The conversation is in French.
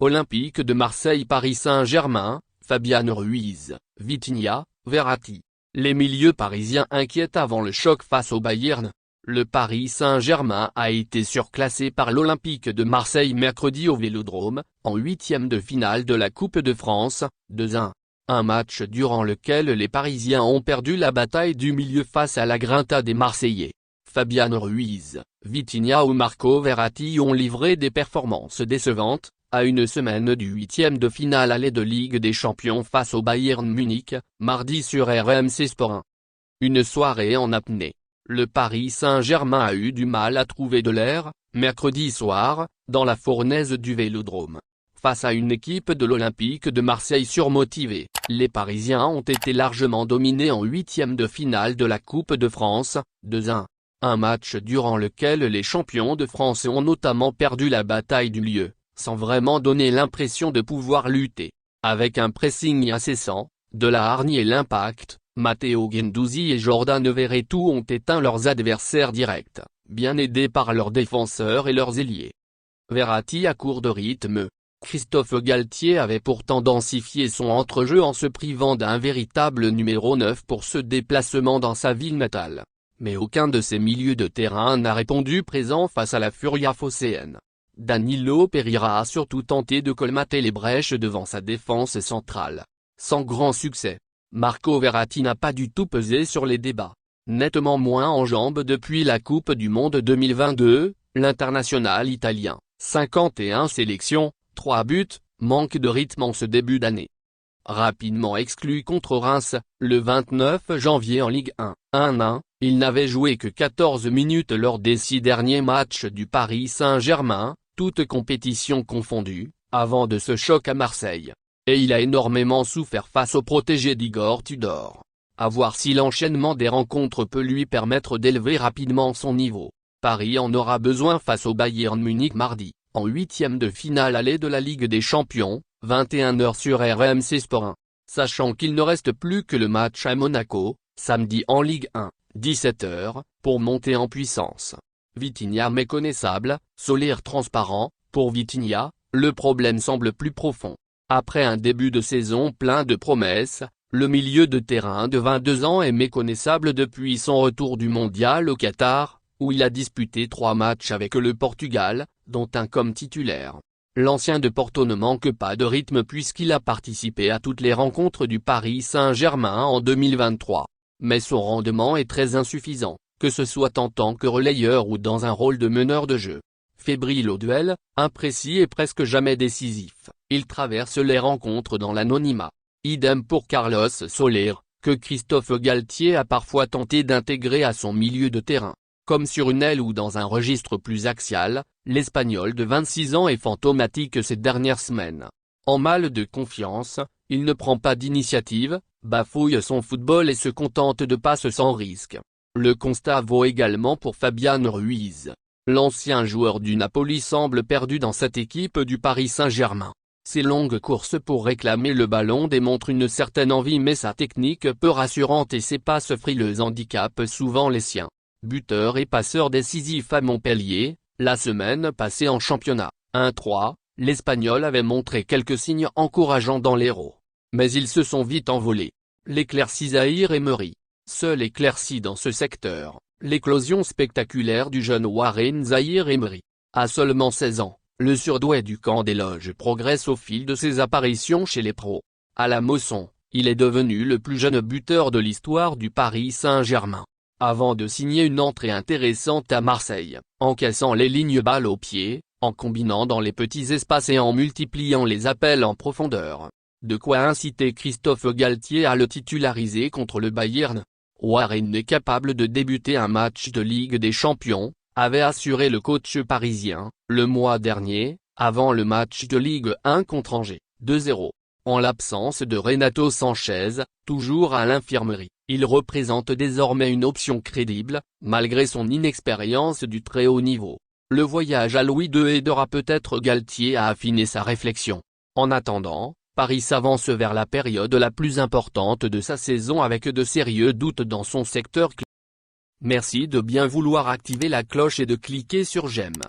Olympique de Marseille Paris Saint-Germain, Fabian Ruiz, Vitinha, Verratti. Les milieux parisiens inquiètent avant le choc face au Bayern. Le Paris Saint-Germain a été surclassé par l'Olympique de Marseille mercredi au Vélodrome, en huitième de finale de la Coupe de France, 2-1. Un match durant lequel les Parisiens ont perdu la bataille du milieu face à la grinta des Marseillais. Fabian Ruiz, Vitinha ou Marco Verratti ont livré des performances décevantes, à une semaine du huitième de finale aller de Ligue des Champions face au Bayern Munich, mardi sur RMC Sport 1. Une soirée en apnée. Le Paris Saint-Germain a eu du mal à trouver de l'air, mercredi soir, dans la fournaise du Vélodrome. Face à une équipe de l'Olympique de Marseille surmotivée, les Parisiens ont été largement dominés en huitième de finale de la Coupe de France, 2-1. Un match durant lequel les champions de France ont notamment perdu la bataille du lieu, sans vraiment donner l'impression de pouvoir lutter. Avec un pressing incessant, de la hargne et l'impact, Matteo Guendouzi et Jordan Verretou ont éteint leurs adversaires directs, bien aidés par leurs défenseurs et leurs ailiers. Verratti à court de rythme. Christophe Galtier avait pourtant densifié son entrejeu en se privant d'un véritable numéro 9 pour ce déplacement dans sa ville natale. Mais aucun de ses milieux de terrain n'a répondu présent face à la Furia phocéenne. Danilo Pereira a surtout tenté de colmater les brèches devant sa défense centrale. Sans grand succès. Marco Verratti n'a pas du tout pesé sur les débats. Nettement moins en jambes depuis la Coupe du Monde 2022, l'international italien, 51 sélections, 3 buts, manque de rythme en ce début d'année. Rapidement exclu contre Reims, le 29 janvier en Ligue 1, 1-1, il n'avait joué que 14 minutes lors des 6 derniers matchs du Paris Saint-Germain, toutes compétitions confondues, avant de ce choc à Marseille. Et il a énormément souffert face au protégé d'Igor Tudor. À voir si l'enchaînement des rencontres peut lui permettre d'élever rapidement son niveau. Paris en aura besoin face au Bayern Munich mardi, en huitième de finale aller de la Ligue des Champions, 21h sur RMC Sport 1. Sachant qu'il ne reste plus que le match à Monaco, samedi en Ligue 1, 17h, pour monter en puissance. Vitinha méconnaissable, Soler transparent. Pour Vitinha, le problème semble plus profond. Après un début de saison plein de promesses, le milieu de terrain de 22 ans est méconnaissable depuis son retour du mondial au Qatar, où il a disputé 3 matchs avec le Portugal, dont un comme titulaire. L'ancien de Porto ne manque pas de rythme puisqu'il a participé à toutes les rencontres du Paris Saint-Germain en 2023. Mais son rendement est très insuffisant, que ce soit en tant que relayeur ou dans un rôle de meneur de jeu. Fébrile au duel, imprécis et presque jamais décisif, il traverse les rencontres dans l'anonymat. Idem pour Carlos Soler, que Christophe Galtier a parfois tenté d'intégrer à son milieu de terrain. Comme sur une aile ou dans un registre plus axial, l'Espagnol de 26 ans est fantomatique ces dernières semaines. En mal de confiance, il ne prend pas d'initiative, bafouille son football et se contente de passes sans risque. Le constat vaut également pour Fabian Ruiz. L'ancien joueur du Napoli semble perdu dans cette équipe du Paris Saint-Germain. Ses longues courses pour réclamer le ballon démontrent une certaine envie mais sa technique peu rassurante et ses passes frileuses handicapent souvent les siens. Buteur et passeur décisif à Montpellier, la semaine passée en championnat, 1-3, l'Espagnol avait montré quelques signes encourageants dans l'Hérault. Mais ils se sont vite envolés. L'éclaircie Zaïre Emery. Seul éclairci dans ce secteur, l'éclosion spectaculaire du jeune Warren Zaïre Emery. À seulement 16 ans, le surdoué du camp des loges progresse au fil de ses apparitions chez les pros. À la Mosson, il est devenu le plus jeune buteur de l'histoire du Paris Saint-Germain. Avant de signer une entrée intéressante à Marseille, en cassant les lignes balles au pied, en combinant dans les petits espaces et en multipliant les appels en profondeur. De quoi inciter Christophe Galtier à le titulariser contre le Bayern. Warren est capable de débuter un match de Ligue des Champions, avait assuré le coach parisien, le mois dernier, avant le match de Ligue 1 contre Angers, 2-0. En l'absence de Renato Sanchez, toujours à l'infirmerie, il représente désormais une option crédible, malgré son inexpérience du très haut niveau. Le voyage à Louis II aidera peut-être Galtier à affiner sa réflexion. En attendant, Paris s'avance vers la période la plus importante de sa saison avec de sérieux doutes dans son secteur. Merci de bien vouloir activer la cloche et de cliquer sur j'aime.